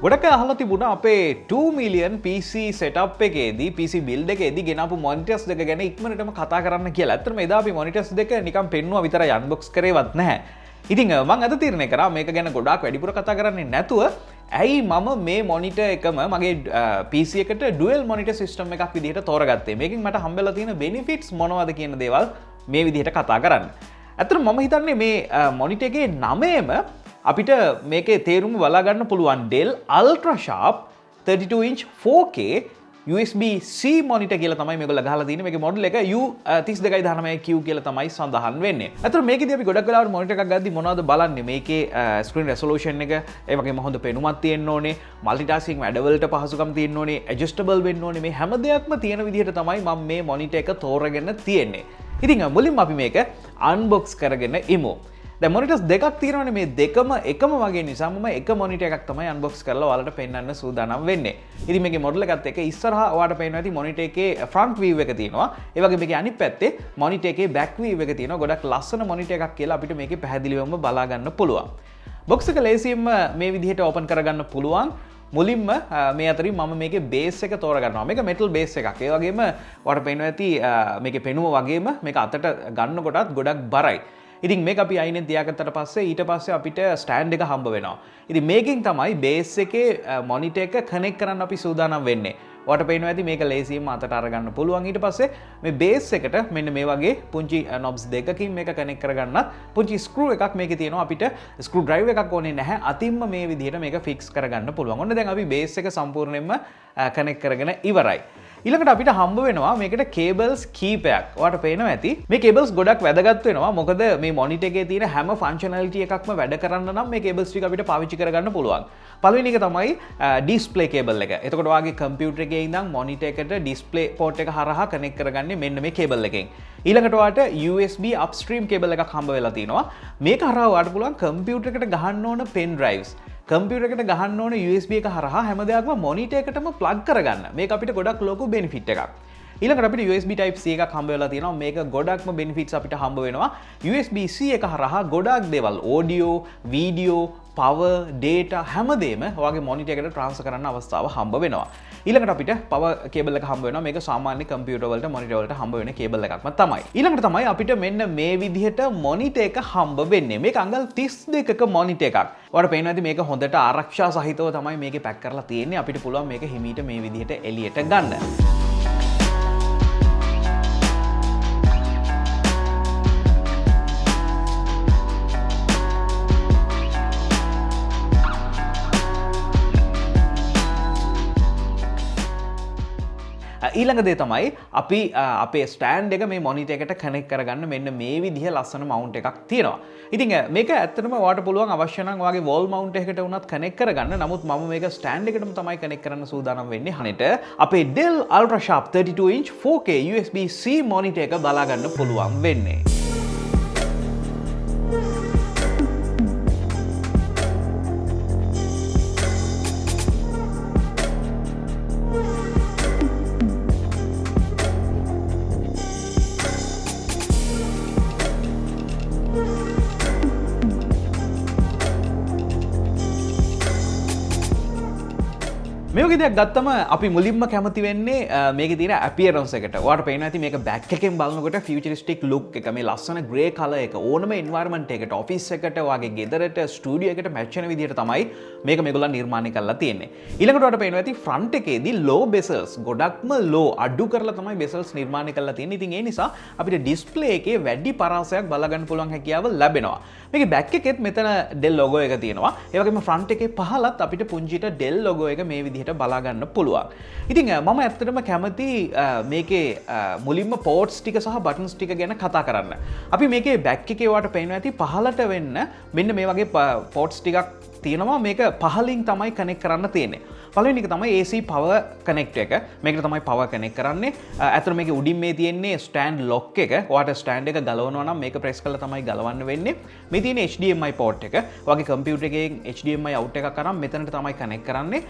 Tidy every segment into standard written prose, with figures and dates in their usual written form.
ගොඩක් අහලා තිබුණා අපේ 2 million PC setup එකේදී PC build එකේදී ගෙනාපු monitors දෙක ගැන ඉක්මනටම කතා කරන්න කියලා. ඇත්තටම එදා අපි monitors දෙක නිකන් පෙන්නුවා විතරයි unbox කරේවත් නැහැ. ඉතින් මම අද තීරණය කරා මේක ගැන ගොඩාක් වැඩිපුර කතා කරන්නේ නැතුව ඇයි මම මේ මොනිටර් එකම මගේ PC එකට dual monitor system එකක් විදිහට තෝරගත්තේ. මේකෙන් මට හම්බෙලා තියෙන benefits මොනවද කියන දේවල් මේ විදිහට කතා කරන්න. ඇත්තටම මම හිතන්නේ මේ මොනිටර් එකේ නමේම අපිට මේකේ තේරුම බලා ගන්න පුළුවන් Dell UltraSharp 32 inch 4K USB-C monitor කියලා තමයි මේගොල්ලෝ ගහලා තියෙන්නේ. මේකේ මොඩල් එක U32.9Q කියලා තමයි සඳහන් වෙන්නේ. අතන මේකේදී අපි ගොඩක් වෙලාවට මොනිටර් එකක් ගද්දි මොනවද බලන්නේ? මේකේ screen resolution එක, ඒ වගේම හොඳ පෙනුමක් තියෙන්න ඕනේ, multitasking වැඩවලට පහසුකම් තියෙන්න ඕනේ, adjustable වෙන්න ඕනේ. මේ හැම දෙයක්ම තියෙන විදිහට තමයි මම මේ මොනිටර් එක තෝරගෙන තියෙන්නේ. ඉතින් මුලින්ම අපි මේක unbox කරගෙන ඉමු. දැන් මොනිටර්ස් දෙකක් තියෙනවනේ, මේ දෙකම එකම වගේ නිසා මම එක මොනිටර් එකක් තමයි අන්බොක්ස් කරලා ඔයාලට පෙන්වන්න සූදානම් වෙන්නේ. ඉතින් මේකේ මොඩල් එකත් එක්ක ඉස්සරහා ඔයාලට පේනවා ඇති මොනිටර් එකේ ෆ්‍රන්ට් view එක තියෙනවා. ඒ වගේ මේකේ අනිත් පැත්තේ මොනිටර් එකේ බෑක් view එක තියෙනවා. ගොඩක් ලස්සන මොනිටර් එකක් කියලා අපිට මේකේ පැහැදිලිවම බලා ගන්න පුළුවන්. බොක්ස් එක ලේසියෙන්ම මේ විදිහට ඕපන් කරගන්න පුළුවන්. මුලින්ම මේ අතරින් මම මේකේ බේස් එක තෝරගන්නවා. මේක මෙටල් බේස් එකක්. ඒ වගේම ඔයාලට පේනවා ඇති මේකේ පෙනුම වගේම මේක අතට ගන්නකොටත් ගොඩක් බරයි. ඉතින් මේක අපි අයිනෙන් තියාගත්තට පස්සේ ඊට පස්සේ අපිට ස්ටෑන්ඩ් එක හම්බ වෙනවා. ඉතින් මේකෙන් තමයි බේස් එකේ මොනිටර් එක කනෙක්ට් කරන්න අපි සූදානම් වෙන්නේ. ඔයාලට පේනවා ඇති මේක ලේසියෙන්ම අතට අරගන්න පුළුවන්. ඊට පස්සේ මේ බේස් එකට මෙන්න මේ වගේ පුංචි knobs දෙකකින් මේක කනෙක්ට් කරගන්නත් පුංචි ස්ක්‍රූ එකක් මේකේ තියෙනවා. අපිට ස්ක්‍රූ ඩ්‍රයිවර් එකක් ඕනේ නැහැ. අතින්ම මේ විදිහට මේක ෆික්ස් කරගන්න පුළුවන්. ඔන්න දැන් අපි බේස් එක සම්පූර්ණයෙන්ම කනෙක්ට් කරගෙන ඉවරයි. ඊළඟට අපිට හම්බ වෙනවා මේකට කේබල්ස් කීපයක්. ඔයාලට පේනවා ඇති මේ කේබල්ස් ගොඩක් වැදගත් වෙනවා. මොකද මේ මොනිටර් එකේ තියෙන හැම ෆන්ක්ෂනැලිටි එකක්ම වැඩ කරන්න නම් මේ කේබල්ස් ටික අපිට පාවිච්චි කරගන්න පුළුවන්. පළවෙනි එක තමයි ඩිස්ප්ලේ කේබල් එක. එතකොට ඔයාගේ කම්පියුටර් එකේ ඉඳන් මොනිටර් එකට ඩිස්ප්ලේ පෝට් එක හරහා කනෙක්ට් කරගන්නේ මෙන්න මේ කේබල් එකෙන්. ඊළඟට ඔයාලට USB upstream කේබල් එකක් හම්බ වෙලා තිනවා. මේක හරහා ඔයාලට පුළුවන් කම්පියුටර් එකට ගහන්න ඕන pen drives, කම්පියුටර් එකට ගහන්න ඕන USB එක හරහා හැම දෙයක්ම මොනිටර් එකටම ප්ලග් කරගන්න. මේක අපිට ගොඩක් ලොකු බෙනිෆිට් එකක්. ඊළඟට අපිට USB type C එකක් හම්බ වෙලා තියෙනවා. මේක ගොඩක්ම බෙනිෆිට්ස් අපිට හම්බ වෙනවා. USB-C එක හරහා ගොඩක් දේවල් audio, video, power, data හැමදේම ඔයාගේ මොනිටර් එකට ට්‍රාන්ස්ෆර් කරන්න අවස්ථාව හම්බ වෙනවා. ඊළඟට අපිට power cable එක හම්බ වෙනවා. මේක සාමාන්‍ය කම්පියුටර් වලට මොනිටර් වලට හම්බ වෙන කේබල් එකක්ම තමයි. ඊළඟට තමයි අපිට මෙන්න මේ විදිහට මොනිටර් එක හම්බ වෙන්නේ. මේක අඟල් 32ක මොනිටර් එකක්. ඔයාලට පේනවා ඇති මේක හොඳට ආරක්ෂා සහිතව තමයි මේකේ පැක් කරලා තියෙන්නේ. අපිට පුළුවන් මේක හිමීට මේ විදිහට එළියට ගන්න. ඊළඟ දේ තමයි අපි අපේ ස්ටෑන්ඩ් එක මේ මොනිටර් එකට කනෙක්ට් කරගන්න මෙන්න මේ විදිහ ලස්සන මවුන්ට් එකක් තියෙනවා. ඉතින් මේක ඇත්තටම ඔයාලට පුළුවන් අවශ්‍ය නම් ඔයාගේ වෝල් මවුන්ට් එකකට උනත් කනෙක්ට් කරගන්න. නමුත් මම මේක ස්ටෑන්ඩ් එකටම තමයි කනෙක්ට් කරන්න සූදානම් වෙන්නේ. අනිට අපේ Dell UltraSharp 32 inch 4K USB-C monitor එක බලා ගන්න පුළුවන් වෙන්නේ. මේ වගේ දෙයක් ගත්තම අපි මුලින්ම කැමති වෙන්නේ මේකේ තියෙන appearance එකට. ඔයාලට පේනවා ඇති මේක back එකෙන් බලනකොට futuristic look එක, මේ ලස්සන grey color එක ඕනම environment එකකට, office එකට, ඔයාගේ ගෙදරට, studio එකට match වෙන විදිහට තමයි මේක මේගොල්ලන් නිර්මාණය කරලා තියෙන්නේ. ඊළඟට ඔයාලට පේනවා ඇති front එකේදී low bezels, ගොඩක්ම low අඩු කරලා තමයි bezels නිර්මාණය කරලා තියෙන්නේ. ඉතින් ඒ නිසා අපිට display එකේ වැඩි පරාසයක් බලා ගන්න පුළුවන් හැකියාව ලැබෙනවා. මේකේ back එකෙත් මෙතන Dell logo එක තියෙනවා. ඒ වගේම front එකේ පහලත් අපිට පුංචිට Dell logo එක මේ විදිහට බලා ගන්න පුළුවන්. ඉතින් මම ඇත්තටම කැමති මේකේ මුලින්ම ports ටික සහ buttons ටික ගැන කතා කරන්න. අපි මේකේ back එකේ ඔයාලට පේනවා ඇති පහලට වෙන්න මෙන්න මේ වගේ ports ටිකක් තියෙනවා. මේක පහලින් තමයි කනෙක්ට් කරන්න තියෙන්නේ. පළවෙනි එක තමයි AC power connect එක. මේකට තමයි power connect කරන්නේ. අතන මේකේ උඩින් මේ තියෙන්නේ stand lock එක. ඔයාලට stand එක ගලවනවා නම් මේක press කරලා තමයි ගලවන්න වෙන්නේ. මේ තියෙන HDMI port එක. ඔයාගේ computer එකෙන් HDMI out එකක් අරන් මෙතනට තමයි connect කරන්නේ.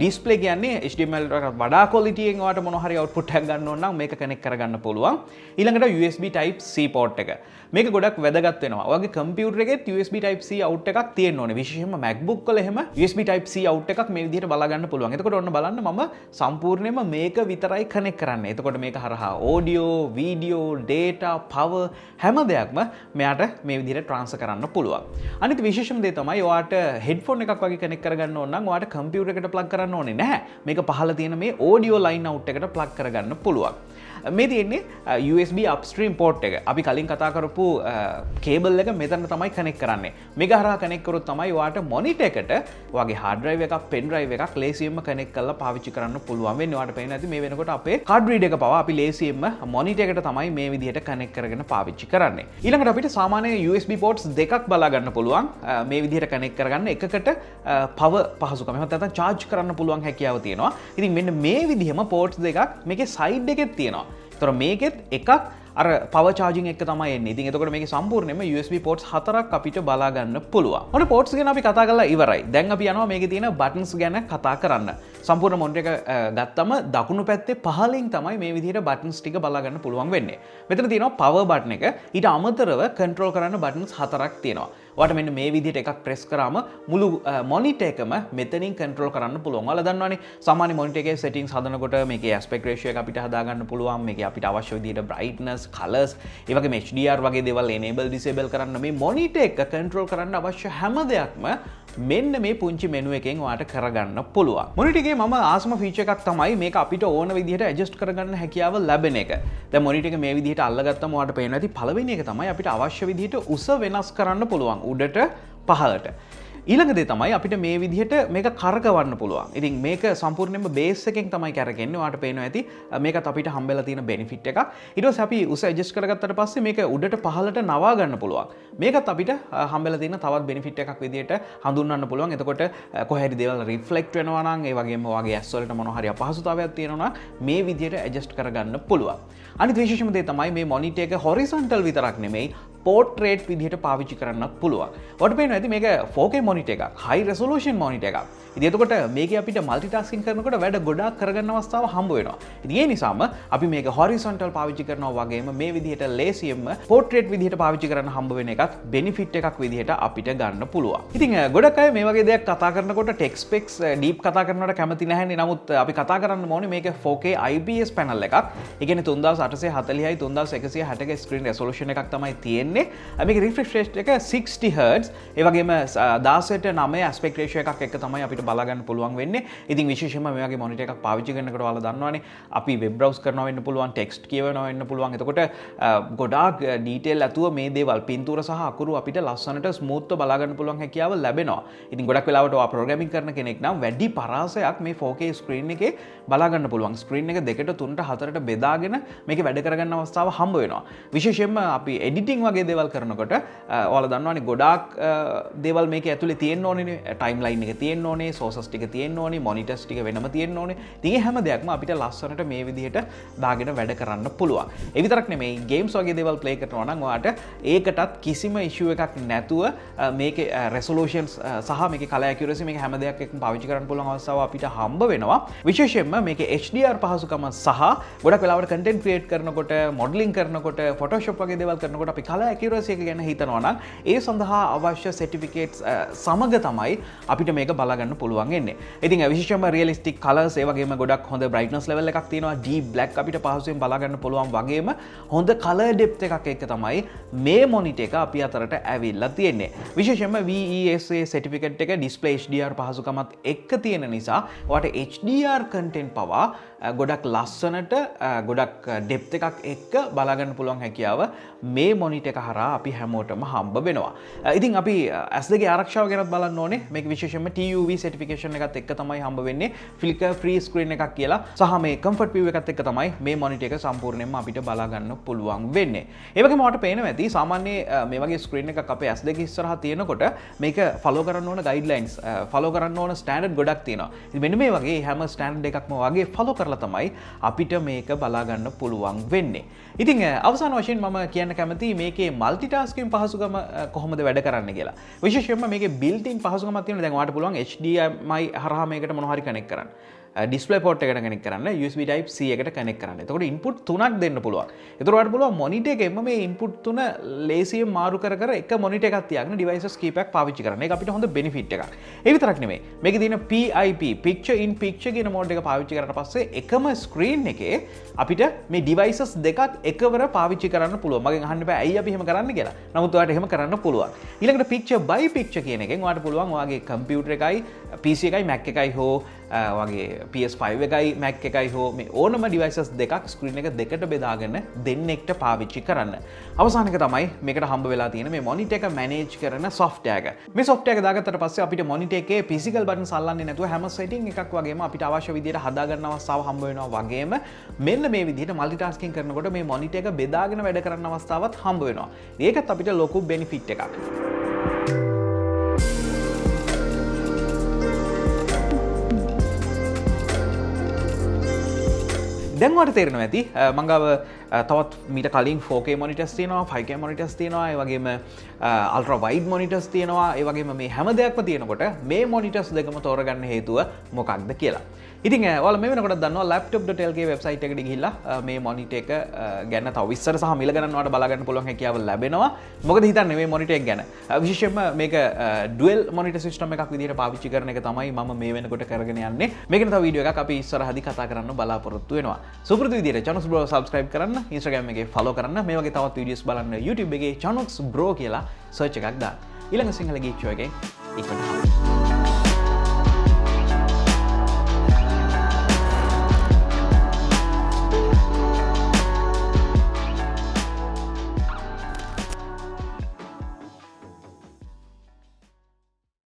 display කියන්නේ HDMI වලට වඩා quality එකෙන් ඔයාලට මොන හරි output එකක් ගන්න ඕන නම් මේක connect කරගන්න පුළුවන්. ඊළඟට USB type C port එක. මේක ගොඩක් වැදගත් වෙනවා. ඔයාගේ computer එකෙත් USB type C out එකක් තියෙන්න ඕනේ. විශේෂයෙන්ම MacBook වල එහෙම USB type C out එකක් මේ විදිහට බලා ගන්න පුළුවන්. එතකොට ඔන්න බලන්න මම සම්පූර්ණයෙන්ම මේක විතරයි connect කරන්නේ. එතකොට මේක හරහා audio, video, data, power හැම දෙයක්ම මෙයාට මේ විදිහට transfer කරන්න පුළුවන්. අනිත් විශේෂම දේ තමයි ඔයාට headphone එකක් වගේ connect කරගන්න ඕන නම් ඔයාට computer එකට plug කරන්න ඕනේ නැහැ. මේක පහළ තියෙන මේ audio line out එකට plug කරගන්න පුළුවන්. මේ තියෙන්නේ USB upstream port එක. අපි කලින් කතා කරපු කේබල් එක මෙතන තමයි connect කරන්නේ. මේක හරහා connect කරොත් තමයි ඔයාට monitor එකට ඔයාගේ hard drive එකක්, pen drive එකක් ලේසියෙන්ම connect කරලා පාවිච්චි කරන්න පුළුවන් වෙන්නේ. ඔයාට පේන්නේ නැති මේ වෙනකොට අපේ card reader එක පවා අපි ලේසියෙන්ම monitor එකට තමයි මේ විදිහට connect කරගෙන පාවිච්චි කරන්නේ. ඊළඟට අපිට සාමාන්‍ය USB ports දෙකක් බලා ගන්න පුළුවන්. මේ විදිහට connect කරගන්න එකකට power පහසුකම එහෙම නැත්නම් charge කරන්න පුළුවන් හැකියාව තියෙනවා. ඉතින් මෙන්න මේ විදිහම ports දෙකක් මේකේ side එකෙත් තියෙනවා. තොර මේකෙත් එකක් අර පවර් චාර්ජින් එක තමයි එන්නේ. ඉතින් එතකොට මේකේ සම්පූර්ණයෙන්ම USB ports හතරක් අපිට බලා ගන්න පුළුවන්. ඔන්න ports ගැන අපි කතා කරලා ඉවරයි. දැන් අපි යනවා මේකේ තියෙන buttons ගැන කතා කරන්න. සම්පූර්ණ මොනිටර් එක ගත්තම දකුණු පැත්තේ පහළින් තමයි මේ විදිහට buttons ටික බලා ගන්න පුළුවන් වෙන්නේ. මෙතන තියෙනවා power button එක. ඊට අමතරව control කරන්න buttons හතරක් තියෙනවා. ඔයාට මෙන්න මේ විදිහට එකක් press කරාම මුළු monitor එකම මෙතනින් control කරන්න පුළුවන්. ඔයාලා දන්නවනේ සාමාන්‍ය monitor එකේ settings හදනකොට මේකේ aspect ratio එක අපිට හදා ගන්න පුළුවන්. මේකේ අපිට අවශ්‍ය විදිහට brightness, colors, ඒ වගේම HDR වගේ දේවල් enable disable කරන්න මේ monitor එක control කරන්න අවශ්‍ය හැම දෙයක්ම මෙන්න මේ පුංචි මෙනු එකෙන් ඔයාට කරගන්න පුළුවන්. monitor එකේ මම ආසම feature එකක් තමයි මේක අපිට ඕන විදිහට adjust කරගන්න හැකියාව ලැබෙන එක. දැන් monitor එක මේ විදිහට අල්ලගත්තම ඔයාට පේනවා ඇති පළවෙනි එක තමයි අපිට අවශ්‍ය විදිහට උස වෙනස් කරන්න පුළුවන්. උඩට පහළට. ඊළඟ දේ තමයි අපිට මේ විදිහට මේක කරකවන්න පුළුවන්. ඉතින් මේක සම්පූර්ණයෙන්ම බේස් එකෙන් තමයි කරගෙන්නේ. ඔයාලට පේනවා ඇති මේකත් අපිට හම්බෙලා තියෙන බෙනිෆිට් එකක්. ඊට පස්සේ අපි උස ඇඩ්ජස්ට් කරගත්තට පස්සේ මේක උඩට පහළට නවා ගන්න පුළුවන්. මේකත් අපිට හම්බෙලා තියෙන තවත් බෙනිෆිට් එකක් විදිහට හඳුන්වන්න පුළුවන්. එතකොට කොහේ හරි දේවල් රිෆ්ලෙක්ට් වෙනවා නම් ඒ වගේම ඔයාගේ ඇස් වලට මොන හරි අපහසුතාවයක් තියෙනවා නම් මේ විදිහට ඇඩ්ජස්ට් කරගන්න පුළුවන්. අනිත් විශේෂම දේ තමයි මේ මොනිටර් එක හොරිසොන්ටල් විතරක් නෙමෙයි පෝර්ට්‍රේට් විදිහට පාවිච්චි කරන්නත් පුළුවන්. ඔයාලට පේනවා ඇති මේක 4K මොනිටර් එකක්, high resolution මොනිටර් එකක්. ඉතින් එතකොට මේකේ අපිට මල්ටිටාස්කින් කරනකොට වැඩ ගොඩාක් කරගන්න අවස්ථාව හම්බ වෙනවා. ඉතින් ඒ නිසාම අපි මේක හොරිසොන්ටල් පාවිච්චි කරනවා වගේම මේ විදිහට ලේසියෙන්ම පෝර්ට්‍රේට් විදිහට පාවිච්චි කරන්න හම්බ වෙන එකත් බෙනිෆිට් එකක් විදිහට අපිට ගන්න පුළුවන්. ඉතින් ගොඩක් අය මේ වගේ දෙයක් කතා කරනකොට tech specs deep කතා කරනවට කැමති නැහැනේ. නමුත් අපි කතා කරන්න ඕනේ මේක 4K IPS panel එකක්. ඒ කියන්නේ 3840යි 3160ක screen resolution එකක් තමයි තියෙන්නේ. මේක refresh rate එක 60 Hz. ඒ වගේම 16:9 aspect ratio එකක් එක්ක තමයි අපිට බලා ගන්න පුළුවන් වෙන්නේ. ඉතින් විශේෂයෙන්ම මේ වගේ මොනිටර් එකක් පාවිච්චි කරනකොට ඔයාලා දන්නවනේ අපි වෙබ් බ්‍රවුස් කරනවා වෙන්න පුළුවන්, ටෙක්ස්ට් කියවනවා වෙන්න පුළුවන්. එතකොට ගොඩාක් ඩීටේල් ඇතුව මේ දේවල් පින්තූර සහ අකුරු අපිට ලස්සනට ස්මූත්ව බලා ගන්න පුළුවන් හැකියාව ලැබෙනවා. ඉතින් ගොඩක් වෙලාවට ඔයා ප්‍රෝග්‍රෑමින් කරන කෙනෙක් නම් වැඩි පරාසයක් මේ 4K ස්ක්‍රීන් එකේ බලා ගන්න පුළුවන්. ස්ක්‍රීන් එක 2ට 3ට 4ට බෙදාගෙන මේක වැඩ කරගන්න අවස්ථාව හම්බ වෙනවා. විශේෂයෙන්ම අපි එඩිටිං වගේ දේවල් කරනකොට ඔයාලා දන්නවනේ ගොඩාක් දේවල් මේක ඇතුලේ තියෙන්න ඕනේ. ටයිම්ලයින් එක තියෙන්න ඕනේ, සෝසස් ටික තියෙන්න ඕනේ, මොනිටර්ස් ටික වෙනම තියෙන්න ඕනේ. ඉතින් හැම දෙයක්ම අපිට ලස්සනට මේ විදිහට දාගෙන වැඩ කරන්න පුළුවන්. ඒ විතරක් නෙමෙයි ගේම්ස් වගේ දේවල් ප්ලේ කරනවා නම් ඔයාට ඒකටත් කිසිම ඉෂුව එකක් නැතුව මේකේ රෙසොලූෂන්ස් සහ මේකේ කලර් ඇකියුරසි මේක හැම දෙයක් එක්කම පාවිච්චි කරන්න පුළුවන් අවස්ථාව අපිට හම්බ වෙනවා. විශේෂයෙන්ම මේකේ HDR පහසුකම සහ ගොඩක් වෙලාවට කන්ටෙන්ට් ක්‍රියේට් කරනකොට, මොඩලින් කරනකොට, ෆොටෝෂොප් වගේ දේවල් කරනකොට අපි කලර් ඇකියුරසි එක ගැන හිතනවා නම් ඒ සඳහා අවශ්‍ය සර්ටිෆිකේට්ස් සමග තමයි අපිට මේක බලා ගන්න පුළුවන් වෙන්නේ. ඉතින් විශේෂයෙන්ම රියලිස්ටික් කලර්ස් ඒ වගේම ගොඩක් හොඳ බ්‍රයිට්නස් ලෙවල් එකක් තියෙනවා. ඩීප් බ්ලැක් අපිට පහසුවෙන් බලා ගන්න පුළුවන් වගේම හොඳ කලර් ඩෙප්ත් එකක් එක්ක තමයි මේ මොනිටර් එක අපි අතරට ඇවිල්ලා තියෙන්නේ. විශේෂයෙන්ම VESA සර්ටිෆිකේට් එක ඩිස්ප්ලේ HDR පහසුකමත් එක්ක තියෙන නිසා ඔයාට HDR කන්ටෙන්ට් පවා ගොඩක් ලස්සනට ගොඩක් ඩෙප්ත් එකක් එක්ක බලාගන්න පුළුවන් හැකියාව මේ මොනිටර් එක හරහා අපි හැමෝටම හම්බ වෙනවා. ඉතින් අපි S2 ආරක්ෂාව ගැනත් බලන්න ඕනේ. මේක විශේෂයෙන්ම TUV සර්ටිෆිකේෂන් එකත් එක්ක තමයි හම්බ වෙන්නේ. ෆ්ලිකර් ෆ්‍රී ස්ක්‍රීන් එකක් කියලා සහ මේ කම්ෆර්ට් view එකත් එක්ක තමයි මේ මොනිටර් එක සම්පූර්ණයෙන්ම අපිට බලා ගන්න පුළුවන් වෙන්නේ. ඒ වගේම ඔයාලට පේනවා ඇති සාමාන්‍ය මේ වගේ ස්ක්‍රීන් එකක් අපේ S2 ඉස්සරහා තියෙනකොට මේක ෆලෝ කරන්න ඕන ගයිඩ්ලයින්ස් ෆලෝ කරන්න ඕන ස්ටෑන්ඩඩ් ගොඩක් තියෙනවා. ඉතින් මෙන්න මේ වගේ හැම ස්ටෑන්ඩඩ් එකක්ම වගේ ෆලෝ කරලා තමයි අපිට මේක බලා ගන්න පුළුවන් වෙන්නේ. ඉතින් අවසාන වශයෙන් මම කියන්න කැමති මේකේ මල්ටිටාස්කින් පහසුකම කොහොමද වැඩ කරන්න කියලා. විශේෂයෙන්ම මේකේ built-in පහසුකමක් තියෙනවා. දැන් ඔයාලට පුළුවන් HDMI හරහා මේකට මොනවා හරි කනෙක්ට් කරන්න. ඩිස්ප්ලේ පෝට් එකට කනෙක්ට් කරන්න, USB type C එකට කනෙක්ට් කරන්න. එතකොට ඉන්පුට් තුනක් දෙන්න පුළුවන්. එතකොට ඔයාලට පුළුවන් මොනිටර් එකෙන්ම මේ ඉන්පුට් තුන ලේසියෙන් මාරු කර කර එක මොනිටර් එකක් තියාගෙන devices කීපයක් පාවිච්චි කරන්න. ඒක අපිට හොඳ benefit එකක්. ඒ විතරක් නෙමෙයි. මේකේ තියෙන PIP picture in picture කියන මෝඩ් එක පාවිච්චි කරලා පස්සේ එකම ස්ක්‍රීන් එකේ අපිට මේ devices දෙකක් එකවර පාවිච්චි කරන්න පුළුවන්. මගෙන් අහන්න බෑ ඇයි අපි එහෙම කරන්න කියලා. නමුත් ඔයාලට එහෙම කරන්න පුළුවන්. ඊළඟට picture by picture කියන එකෙන් ඔයාලට පුළුවන් ඔයාගේ කම්පියුටර් එකයි PC එකයි Mac එකයි හෝ වගේ PS5 එකයි Mac එකයි හෝ මේ ඕනම devices දෙකක් ස්ක්‍රීන් එක දෙකට බෙදාගෙන දෙන්නෙක්ට පාවිච්චි කරන්න. අවසාන එක තමයි මේකට හම්බ වෙලා තියෙන මේ මොනිටර් එක මැනේජ් කරන software එක. මේ software එක දාගත්තට පස්සේ අපිට මොනිටර් එකේ physical buttons අල්ලන්නේ නැතුව හැම setting එකක් වගේම අපිට අවශ්‍ය විදිහට හදා ගන්න අවස්ථාව හම්බ වෙනවා වගේම මෙන්න මේ විදිහට multitasking කරනකොට මේ මොනිටර් එක බෙදාගෙන වැඩ කරන්න අවස්ථාවක් හම්බ වෙනවා. ඒකත් අපිට ලොකු benefit එකක්. දැන් ඔයාලට තේරෙනවා ඇති මම ගාව තවත් මීට කලින් 4K monitors තියෙනවා 5K monitors තියෙනවා ඒ වගේම ultra wide monitors තියෙනවා ඒ වගේම මේ හැම දෙයක්ම තියෙනකොට මේ monitors දෙකම තෝරගන්න හේතුව මොකක්ද කියලා. ඉතින් ඔයාලා මේ වෙනකොට දන්නවා laptop.lk website එකට ගිහිල්ලා මේ monitor එක ගැන තව විස්තර සහ මිල ගණන් ඔයාලට බලා ගන්න පුළුවන් හැකියාව ලැබෙනවා. මොකද හිතන්නේ මේ monitor එක ගැන. විශේෂයෙන්ම මේක dual monitor system එකක් විදිහට පාවිච්චි කරන එක තමයි මම මේ වෙනකොට කරගෙන යන්නේ. මේකෙන් තව වීඩියෝ එකක් අපි ඉස්සරහදී කතා කරන්න බලාපොරොත්තු වෙනවා. සුපුරුදු විදිහට Chanux bro subscribe කරන්න, Instagram එකේ follow කරන්න, මේ වගේ තවත් වීඩියෝස් බලන්න YouTube එකේ Chanux bro කියලා search එකක් දාන්න. ඊළඟ සිංහල ගීත් ෂෝ එකෙන් ඉක්මනට